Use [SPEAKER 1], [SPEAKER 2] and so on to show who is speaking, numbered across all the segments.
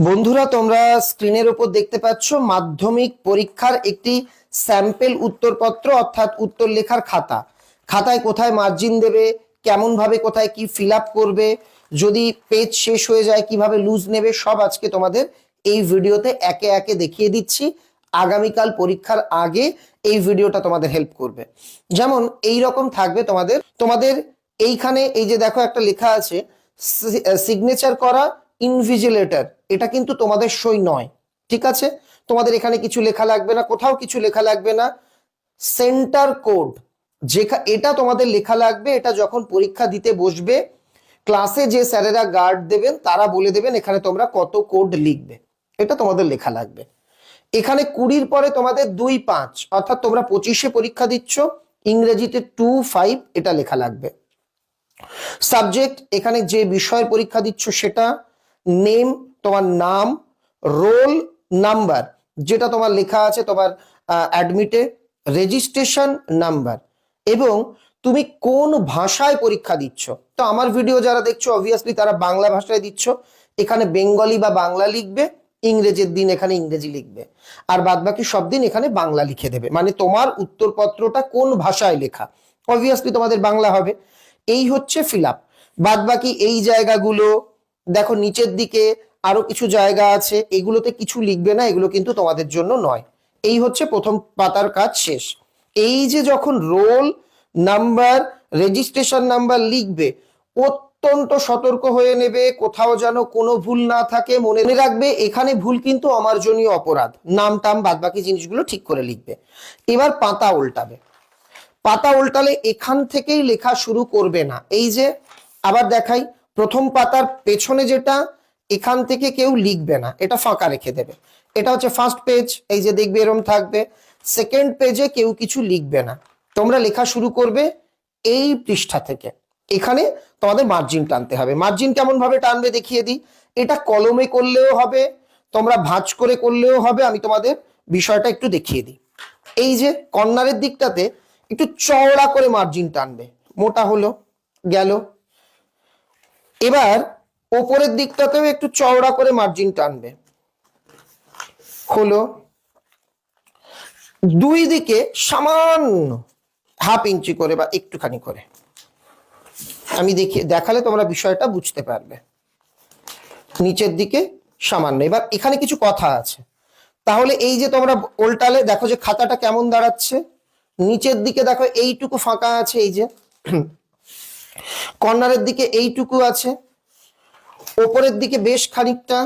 [SPEAKER 1] বন্ধুরা, তোমরা স্ক্রিনের উপর দেখতে পাচ্ছ মাধ্যমিক পরীক্ষার একটি স্যাম্পল উত্তরপত্র অর্থাৎ উত্তর লেখার খাতা। খাতায় কোথায় মার্জিন দেবে, কেমন ভাবে কোথায় কি ফিল আপ করবে, যদি পেজ শেষ হয়ে যায় কিভাবে লুজ নেবে, সব আজকে তোমাদের এই ভিডিওতে একে একে দেখিয়ে দিচ্ছি। আগামীকাল পরীক্ষার আগে এই ভিডিওটা তোমাদের হেল্প করবে। যেমন এই রকম থাকবে তোমাদের তোমাদের এইখানে এই যে দেখো একটা লেখা আছে সিগনেচার করা ইনভিজিলেটর, এটা কিন্তু তোমাদের সই নয়, ঠিক আছে? তোমাদের এখানে কিছু লেখা লাগবে না, কোথাও কিছু লেখা লাগবে না। সেন্টার কোড এটা তোমাদের লেখা লাগবে। এটা যখন পরীক্ষা দিতে বসবে ক্লাসে যে স্যারেরা গার্ড দেবেন তারা বলে দেবেন এখানে তোমরা কত কোড লিখবে, এটা তোমাদের লেখা লাগবে। এখানে 20 পরে তোমাদের 2-5 অর্থাৎ তোমরা 25-এ পরীক্ষা দিচ্ছ, ইংরেজিতে 2-5 এটা লেখা লাগবে। সাবজেক্ট এখানে যে বিষয়ের পরীক্ষা দিচ্ছ সেটা, নেম তোমার নাম, রোল নাম্বার যেটা তোমার লেখা আছে তোমার অ্যাডমিটে, রেজিস্ট্রেশন নাম্বার এবং তুমি কোন ভাষায় পরীক্ষা দিচ্ছ। তো আমার ভিডিও যারা দেখছো অবভিয়াসলি তারা বাংলা ভাষায় দিচ্ছ, এখানে বেঙ্গলি বা বাংলা লিখবে, ইংরেজির দিন এখানে ইংরেজি লিখবে, আর বাদবাকি সব দিন এখানে বাংলা লিখে দেবে। মানে তোমার উত্তরপত্রটা কোন ভাষায় লেখা, অবভিয়াসলি তোমাদের বাংলা হবে। এই হচ্ছে ফিল আপ। বাদবাকি এই জায়গাগুলো দেখো নিচের দিকে আরো কিছু জায়গা আছে, এগুলোতে কিছু লিখবে না, এগুলো কিন্তু তোমাদের জন্য নয়। এই হচ্ছে প্রথম পাতার কাজ শেষ। এই যে যখন রোল নাম্বার রেজিস্ট্রেশন নাম্বার লিখবে অত্যন্ত সতর্ক হয়ে নেবে, কোথাও যেন কোনো ভুল না থাকে। মনে রাখবে এখানে ভুল কিন্তু অমার্জনীয় অপরাধ, নাম টাম বাদবাকি জিনিসগুলো ঠিক করে লিখবে। এবার পাতা উল্টাবে, পাতা উল্টালে এখান থেকেই লেখা শুরু করবে না। এই যে আবার দেখাই, প্রথম পাতার পেছনে যেটা এখান থেকে কেউ লিখবে না, এটা ফাঁকা রেখে দেবে। এটা হচ্ছে ফার্স্ট পেজ, এই যে দেখবে এরকম থাকবে। সেকেন্ড পেজে কেউ কিছু লিখবে না, তোমরা লেখা শুরু করবে এই পৃষ্ঠা থেকে। এখানে তোমাদের মার্জিন টানতে হবে। মার্জিন কেমন ভাবে টানবে দেখিয়ে দিই। এটা কলমে করলেও হবে, তোমরা ভাঁজ করে করলেও হবে, আমি তোমাদের বিষয়টা একটু দেখিয়ে দিই। এই যে কর্নারের দিকটাতে একটু চওড়া করে মার্জিন টানবে, মোটা হলো গেল। এবার ওপরের দিকটাতেও একটু চওড়া করে মার্জিন টানবে, হলো। দুই দিকে সামান্য হাফ ইঞ্চি করে বা একটুখানি করে আমি দেখালে তোমরা বিষয়টা বুঝতে পারবে। নিচের দিকে সামান্য। এবার এখানে কিছু কথা আছে, তাহলে এই যে তোমরা উল্টালে দেখো যে খাতাটা কেমন দাঁড়াচ্ছে। নিচের দিকে দেখো এইটুকু ফাঁকা আছে, এই যে কর্নারের দিকে এইটুকু আছে, ওপরের দিকে বেশ খানিকটা,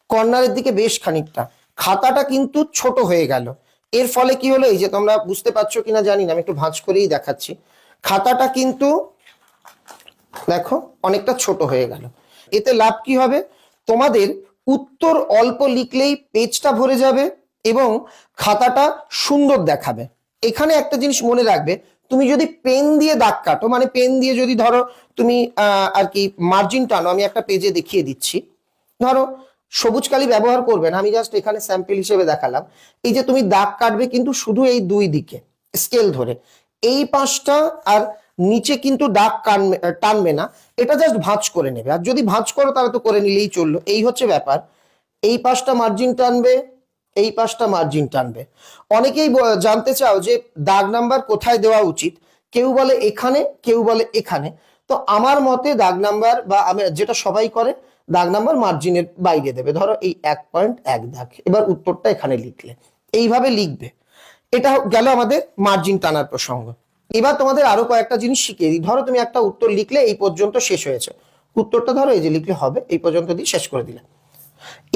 [SPEAKER 1] কর্নারের দিকে বেশ খানিকটা। খাতাটা কিন্তু ছোট হয়ে গেল। এর ফলে কি হলো, এই যে তোমরা বুঝতে পারছো কিনা জানি না, আমি একটু ভাঁজ করেই দেখাচ্ছি। খাতাটা কিন্তু দেখো অনেকটা ছোট হয়ে গেল। এতে লাভ কি হবে, তোমাদের উত্তর অল্প লিখলেই পেজটা ভরে যাবে এবং খাতাটা সুন্দর দেখাবে। এখানে একটা জিনিস মনে রাখবে, তুমি যদি পেন দিয়ে দাগ কাটো, মানে পেন দিয়ে যদি ধরো তুমি আর কি মার্জিন টানো, আমি একটা পেজে দেখিয়ে দিচ্ছি। ধরো সবুজ কালি ব্যবহার করবে না, আমি জাস্ট এখানে স্যাম্পল হিসেবে দেখালাম। এই যে তুমি দাগ কাটবে কিন্তু শুধু এই দুই দিকে স্কেল ধরে, এই পাঁচটা আর নিচে কিন্তু দাগ টানবে না, এটা জাস্ট ভাঁজ করে নেবে। আর যদি ভাঁজ করো তাহলে তো করে নিলেই চললো, এই হচ্ছে ব্যাপার। এই পাশটা মার্জিন টানবে, এই পাশটা মার্জিন টানবে। অনেকেই জানতে চাও যে দাগ নাম্বার কোথায় দেওয়া উচিত, কেউ বলে এখানে, কেউ বলে এখানে। তো আমার মতে দাগ নাম্বার বা আমি যেটা সবাই করে, দাগ নাম্বার মার্জিনের বাইরে দেবে। ধরো এই 1.1 দাগ, এবার উত্তরটা এখানে লিখলে এইভাবে লিখবে। এটা গেল আমাদের মার্জিন টানার প্রসঙ্গ। এবার তোমাদের আরো কয়েকটা জিনিস শিখিয়ে দিই। ধরো তুমি একটা উত্তর লিখলে, এই পর্যন্ত শেষ হয়েছে, উত্তরটা ধরো এই যে লিখলে হবে, এই পর্যন্ত দিয়ে শেষ করে দিলে।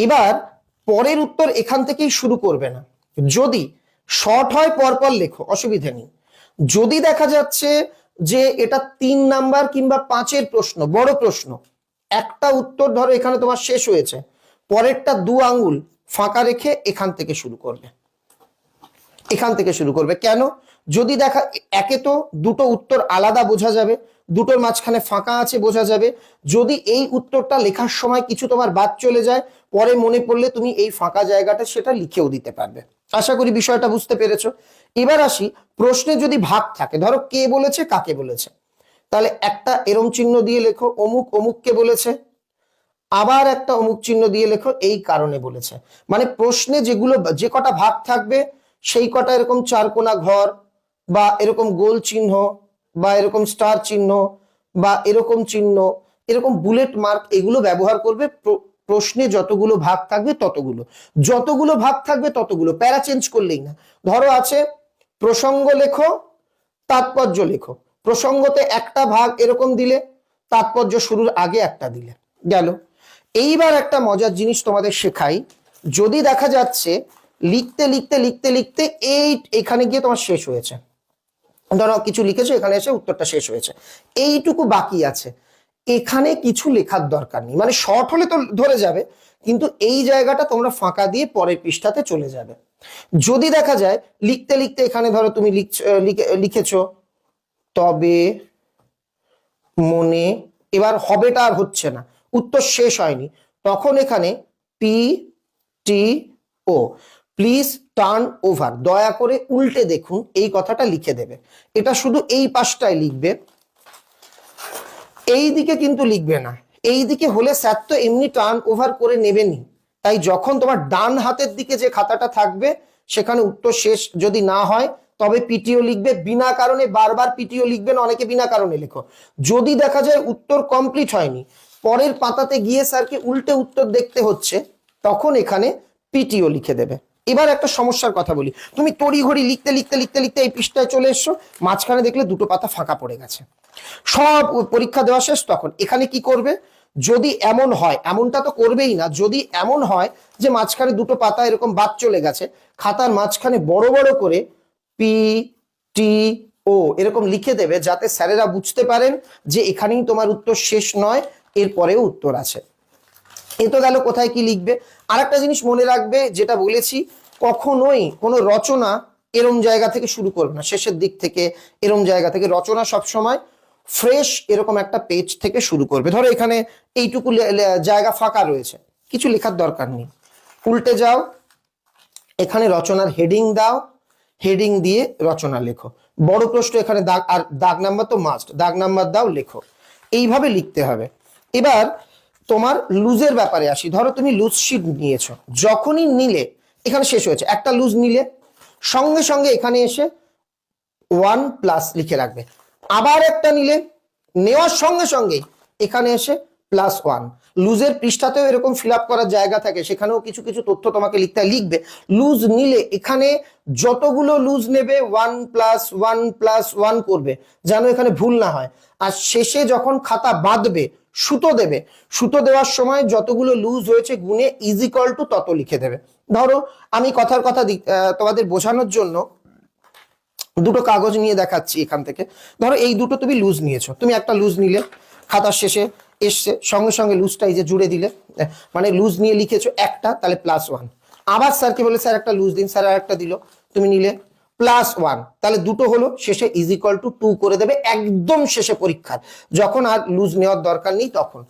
[SPEAKER 1] এবার পরের উত্তর এখান থেকেই শুরু করবে না। যদি শর্ট হয় পরপর লেখো, অসুবিধা নেই। যদি দেখা যাচ্ছে যে এটা 3 নাম্বার কিংবা 5-এর প্রশ্ন, বড় প্রশ্ন, একটা উত্তর ধরো এখানে তোমার শেষ হয়েছে, পরেরটা 2 আঙ্গুল ফাঁকা রেখে এখান থেকে শুরু করবে। এখান থেকে শুরু করবে কেন, যদি দেখা একে তো দুটো উত্তর আলাদা বোঝা যাবে, দুটোর মাঝখানে ফাঁকা আছে বোঝা যাবে। যদি এই উত্তরটা লেখার সময় কিছু তোমার বাদ চলে যায়, পরে মনে পড়লে তুমি এই ফাঁকা জায়গাটা সেটা লিখেও দিতে পারবে। আশা করি বিষয়টা বুঝতে পেরেছো। এবার আসি, প্রশ্নে যদি ভাগ থাকে, ধরো কে বলেছে কাকে বলেছে, তাহলে একটা এরম চিহ্ন দিয়ে লেখো, অমুক অমুককে বলেছে। আবার একটা অমুক চিহ্ন দিয়ে লেখো, এই কারণে বলেছে। মানে প্রশ্নে যেগুলো যে কটা ভাগ থাকবে সেই কটা এরকম চারকোনা ঘর বা এরকম গোল চিহ্ন বা এরকম স্টার চিহ্ন বা এরকম চিহ্ন, এরকম বুলেট মার্ক, এগুলো ব্যবহার করবে প্রশ্নে যতগুলো ভাগ থাকবে ততগুলো, যতগুলো ভাগ থাকবে ততগুলো, প্যারা চেঞ্জ করলেই না। ধরো আছে প্রসঙ্গ লেখো, তাৎপর্য লেখো, প্রসঙ্গতে একটা ভাগ এরকম দিলে, তাৎপর্য শুরুর আগে একটা দিলে, গেল। এইবার একটা মজার জিনিস তোমাদের শেখাই। যদি দেখা যাচ্ছে লিখতে লিখতে লিখতে লিখতে এখানে গিয়ে তোমার শেষ হয়েছে, ধরো কিছু লিখেছো, এখানে এসে উত্তরটা শেষ হয়েছে, এইটুকু বাকি আছে, এখানে কিছু লেখার দরকার নেই, মানে শর্ট হলে তো ধরে যাবে, কিন্তু এই জায়গাটা তোমরা ফাঁকা দিয়ে পরের পৃষ্ঠাতে চলে যাবে। যদি দেখা যায় লিখতে লিখতে এখানে ধরো তুমি লিখেছো তবে মনে, এবার হবেটা আর হচ্ছে না, উত্তর শেষ হয়নি, তখন এখানে P T O, please turn over, দয়া করে উল্টে দেখুন, এই কথাটা লিখে দেবে। এটা শুধু এই পাশটায় লিখবে, এই দিকে কিন্তু লিখবে না। এই দিকে হলে স্যার তো এমনি টার্ন ওভার করে নেবেনি, তাই যখন তোমার ডান হাতের দিকে যে খাতাটা থাকবে সেখানে উত্তর শেষ যদি না হয় তবে পিটিও লিখবে, বিনা কারণে বারবার পিটিও লিখবে না, অনেকে বিনা কারণে লেখো। যদি দেখা যায় উত্তর কমপ্লিট হয়নি, পরের পাতাতে গিয়ে স্যারকে উল্টে উত্তর দেখতে হচ্ছে, তখন এখানে পিটিও লিখে দেবে। এবার একটা সমস্যার কথা বলি, তুমি তড়িঘড়ি লিখতে লিখতে লিখতে লিখতে এই পৃষ্ঠায় চলে এসছো, মাঝখানে দেখলে দুটো পাতা ফাঁকা পড়ে গেছে, সব পরীক্ষা দেওয়া শেষ, তখন এখানে কি করবে? যদি এমন হয়, এমনটা তো করবেই না, যদি এমন হয় যে মাঝখানে দুটো পাতা এরকম বাদ চলে গেছে, খাতার মাঝখানে বড় বড় করে পি টি ও এরকম লিখে দেবে, যাতে স্যারেরা বুঝতে পারেন যে এখানেই তোমার উত্তর শেষ নয়, এরপরেও উত্তর আছে। এ তো গেল কোথায় কি লিখবে। আর একটা জিনিস মনে রাখবে, যেটা বলেছি, কখনোই কোনো রচনা এরম জায়গা থেকে শুরু করবে না, শেষের দিক থেকে এরম জায়গা থেকে, রচনা সবসময় ফ্রেশ এরকম একটা পেজ থেকে শুরু করবে। ধরো এখানে এইটুকু জায়গা ফাঁকা রয়েছে, কিছু লেখার দরকার নেই, উল্টে যাও, এখানে রচনার হেডিং দাও, হেডিং দিয়ে রচনা লেখো, বড় প্রশ্ন এখানে দাগ, আর দাগ নাম্বার তো মাস্ট, দাগ নাম্বার দাও, লেখো, এইভাবে লিখতে হবে। এবার তোমার লুজের ব্যাপারে আসি। ধরো তুমি লুজ শিট নিয়েছো, যখনই নিলে এখানে শেষ হয়েছে, একটা লুজ নিলে সঙ্গে সঙ্গে এখানে এসে 1+ লিখে রাখবে, আবার একটা নিলে নেওয়ার সঙ্গে সঙ্গেই এখানে এসে +1। লুজের পৃষ্ঠাতেও এরকম ফিল আপ করার জায়গা থাকে, সেখানেও কিছু কিছু তথ্য তোমাকে লিখবে। লুজ নিলে এখানে যতগুলো লুজ নেবে 1+1+1 করবে, যেন এখানে ভুল না হয়। আর শেষে যখন খাতা বাঁধবে, সুতো দেবে, সুতো দেওয়ার সময় যতগুলো লুজ হয়েছে গুনে = তত লিখে দেবে। ধরো আমি কথার কথা তোমাদের বোঝানোর জন্য দুটো কাগজ নিয়ে দেখাচ্ছি এখান থেকে। ধরো এই দুটো তুমি লুজ নিয়েছো, তুমি একটা লুজ নিলে, খাতার শেষে এসছে, সঙ্গে সঙ্গে লুজটা এই যে জুড়ে দিলে, মানে লুজ নিয়ে লিখেছো একটা, তাহলে +1। আবার স্যারকে বলে স্যার একটা লুজ দিন, স্যার আর একটা দিল, তুমি নিলে +1, তাহলে দুটো হলো, শেষে = 2 করে দেবে, একদম শেষে পরীক্ষার, যখন আর লুজ নেওয়ার দরকার নেই তখন।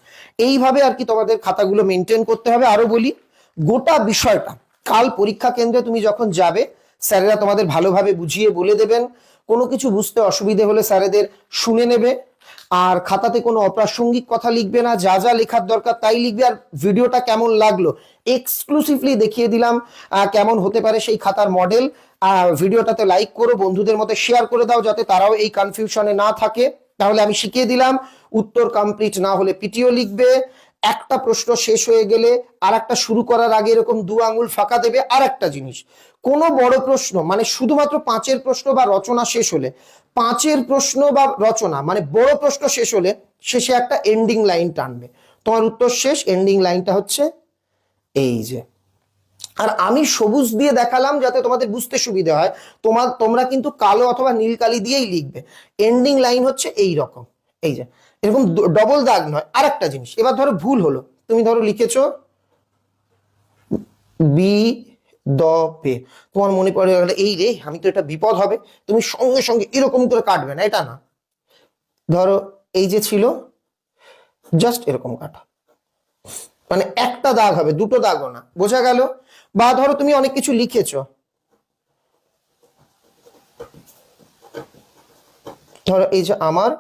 [SPEAKER 1] এইভাবে আর কি তোমাদের খাতাগুলো মেনটেন করতে হবে। আরো বলি, গোটা বিষয়টা কাল পরীক্ষা কেন্দ্রে তুমি যখন যাবে, স্যারেরা তোমাদের ভালোভাবে বুঝিয়ে বলে দেবেন, কোনো কিছু বুঝতে অসুবিধে হলে স্যারেদের শুনে নেবে, আর খাতাতে কোনো অপ্রাসঙ্গিক কথা লিখবে না, যা যা লেখার দরকার তাই লিখবে। আর ভিডিওটা কেমন লাগলো এক্সক্লুসিভলি দেখিয়ে দিলাম কেমন হতে পারে সেই খাতার মডেল। ভিডিওটাতে লাইক করো, বন্ধুদের মধ্যে শেয়ার করে দাও, যাতে তারাও এই কনফিউশনে না থাকে। তাহলে আমি শিখিয়ে দিলাম, উত্তর কমপ্লিট না হলে পিটিও লিখবে, একটা প্রশ্ন শেষ হয়ে গেলে আর একটা শুরু করার আগে এরকম 2 আঙুল ফাঁকা দেবে। আর একটা জিনিস, কোনো বড় প্রশ্ন মানে শুধুমাত্র 5-এর প্রশ্ন বা রচনা শেষ হলে, 5-এর প্রশ্ন বা রচনা মানে বড় প্রশ্ন শেষ হলে শেষে একটা এন্ডিং লাইন টানবে, তোমার উত্তর শেষ, এন্ডিং লাইনটা হচ্ছে এই যে। আর আমি সবুজ দিয়ে দেখালাম যাতে তোমাদের বুঝতে সুবিধা হয়, তোমরা কিন্তু কালো অথবা নীল কালি দিয়েই লিখবে। এন্ডিং লাইন হচ্ছে এই রকম, এই যে এরকম ডবল দাগ নয়। আর একটা জিনিস, এবার ধরো ভুল হলো, তুমি ধরো লিখেছো বি দ পে, তোমার মনে পড়ে গেল এই রে আমি তো এটা বিপদ হবে, তুমি সঙ্গে সঙ্গে এরকম করে কাটবে না, এটা না, ধরো এই যে ছিল জাস্ট এরকম কাটা, মানে একটা দাগ হবে, দুটো দাগও না, বোঝা গেল? বা ধরো তুমি অনেক কিছু লিখেছো, ধরো এই যে আমার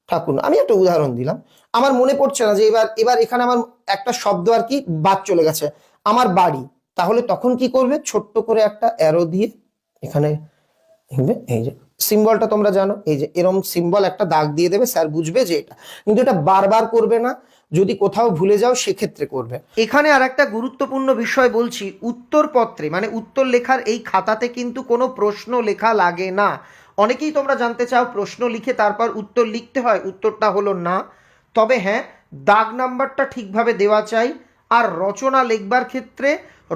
[SPEAKER 1] ঠাকুর, আমি একটা উদাহরণ দিলাম, আমার মনে পড়ছে না যে এবার এবার এখানে আমার একটা শব্দ আর কি বাদ চলে গেছে, আমার বাড়ি। তাহলে তখন কি করবে, ছোট্ট করে একটা অ্যারো দিয়ে এখানে এই যে সিম্বলটা তোমরা জানো, এই যে এরকম সিম্বল একটা দাগ দিয়ে দেবে, স্যার বুঝবে যে এটা। কিন্তু এটা বারবার করবে না, যদি কোথাও ভুলে যাও সেক্ষেত্রে করবে। এখানে আর একটা গুরুত্বপূর্ণ বিষয় বলছি, উত্তরপত্রে মানে উত্তর লেখার এই খাতাতে কিন্তু কোনো প্রশ্ন লেখা লাগে না। অনেকেই তোমরা জানতে চাও প্রশ্ন লিখে তারপর উত্তর লিখতে হয়, উত্তরটা হলো না। তবে হ্যাঁ, দাগ নাম্বারটা ঠিকভাবে দেওয়া চাই। আর রচনা লিখবার ক্ষেত্রে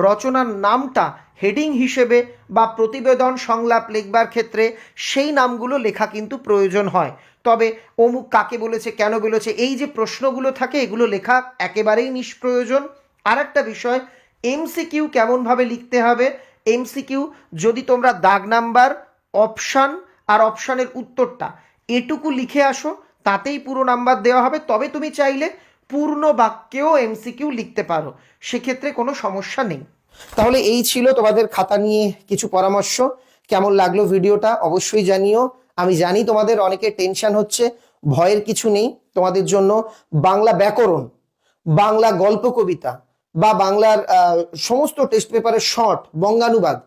[SPEAKER 1] রচনার নামটা হেডিং হিসেবে বা প্রতিবেদন সংলাপ লিখবার ক্ষেত্রে সেই নামগুলো লেখা কিন্তু প্রয়োজন হয়। তবে অমুক কাকে বলেছে, কেন বলেছে, এই যে প্রশ্নগুলো থাকে এগুলো লেখা একেবারেই নিষ্প্রয়োজন। আর একটা বিষয়, এমসিকিউ কেমনভাবে লিখতে হবে, এমসিকিউ যদি তোমরা দাগ নাম্বার, অপশান আর অপশানের উত্তরটা এটুকু লিখে আসো তাতেই পুরো নাম্বার দেওয়া হবে। তবে তুমি চাইলে পূর্ণ বাক্যেও এমসিকিউ লিখতে পারো, সেক্ষেত্রে কোনো সমস্যা নেই। তাহলে এই ছিল তোমাদের খাতা নিয়ে কিছু পরামর্শ। কেমন লাগলো ভিডিওটা অবশ্যই জানিও। আমি জানি তোমাদের অনেকের টেনশন হচ্ছে, ভয়ের কিছু নেই। তোমাদের জন্য বাংলা ব্যাকরণ, বাংলা গল্প কবিতা বা বাংলার সমস্ত টেস্ট পেপারের শর্ট, বঙ্গানুবাদ,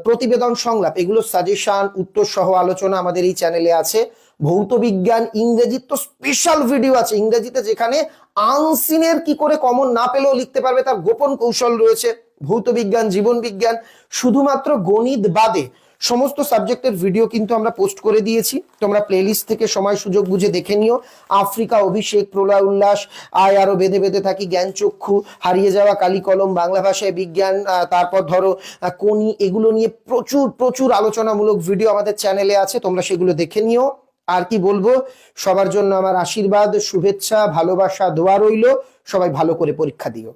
[SPEAKER 1] প্রতিবেদন সংলাপ, এগুলো সাজেশন উত্তর সহ আলোচনা আমাদের এই চ্যানেলে আছে। ভৌত বিজ্ঞান ইংরেজির তো স্পেশাল ভিডিও আছে ইংরেজিতে, যেখানে আনসিনের কি করে কমন না পেলেও লিখতে পারবে তার গোপন কৌশল রয়েছে। ভৌত বিজ্ঞান, জীবন বিজ্ঞান, শুধুমাত্র গণিত বাদে সমস্ত সাবজেক্টের ভিডিও কিন্তু আমরা পোস্ট করে দিয়েছি। তোমরা প্লেলিস্ট থেকে সময় সুযোগ বুঝে দেখে নিও। আফ্রিকা, অভিষেক, প্রলয় উল্লাস, আয় আরো বেঁধে বেঁধে থাকি, জ্ঞান চক্ষু, হারিয়ে যাওয়া কালি কলম, বাংলা ভাষায় বিজ্ঞান, তারপর ধরো কোনি, এগুলো নিয়ে প্রচুর প্রচুর আলোচনামূলক ভিডিও আমাদের চ্যানেলে আছে, তোমরা সেগুলো দেখে নিও। আর কি বলবো, সবার জন্য আমার আশীর্বাদ, শুভেচ্ছা, ভালোবাসা, দোয়া রইল। সবাই ভালো করে পরীক্ষা দিও।